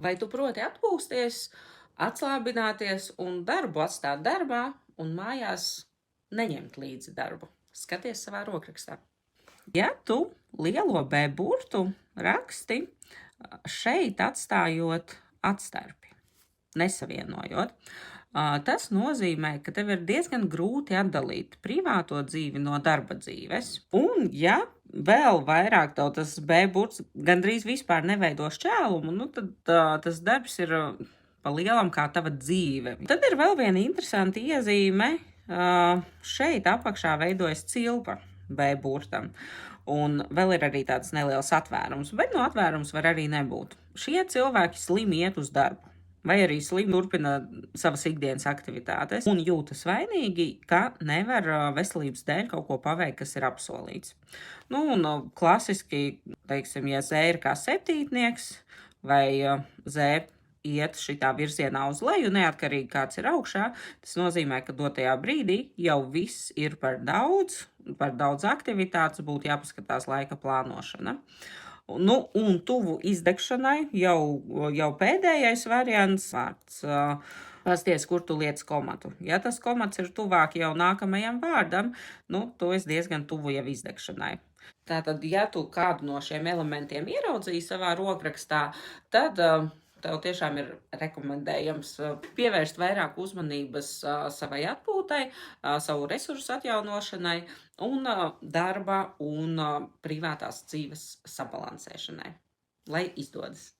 Vai tu proti atpūsties, atslābināties un darbu atstāt darbā un mājās neņemt līdzi darbu? Skaties savā rokrakstā. Ja tu lielo B burtu raksti šeit atstājot atstarpi, nesavienojot, tas nozīmē, ka tev ir diezgan grūti atdalīt privāto dzīvi no darba dzīves. Un, ja vēl vairāk tev tas B burts gandrīz vispār neveido šķēlumu, nu tad tas darbs ir pa lielam kā tava dzīve. Tad ir vēl viena interesanta iezīme. Šeit apakšā veidojas cilpa B burtam. Un vēl ir arī tāds neliels atvērums, bet no atvērums var arī nebūt. Šie cilvēki slimi iet uz darbu. Vai arī slimi turpina savas ikdienas aktivitātes un jūtas vainīgi, ka nevar veselības dēļ kaut ko paveikt, kas ir apsolīts. Nu, un klasiski, teiksim, ja Z ir kā septītnieks vai Z iet šitā virzienā uz leju, neatkarīgi kāds ir augšā, tas nozīmē, ka dotajā brīdī jau viss ir par daudz aktivitātes, būtu jāpaskatās laika plānošana. Nu, un tuvu izdegšanai jau pēdējais variants vārds. Pasties, kur tu liec komatu. Ja tas komats ir tuvāk jau nākamajam vārdam, nu, tu esi diezgan tuvu jau izdegšanai. Tātad, ja tu kādu no šiem elementiem ieraudzīji savā rokrakstā, tad tev tiešām ir rekomendējams pievērst vairāk uzmanības savai atpūtai, savu resursu atjaunošanai un darba un privātās dzīves sabalansēšanai. Lai izdodas!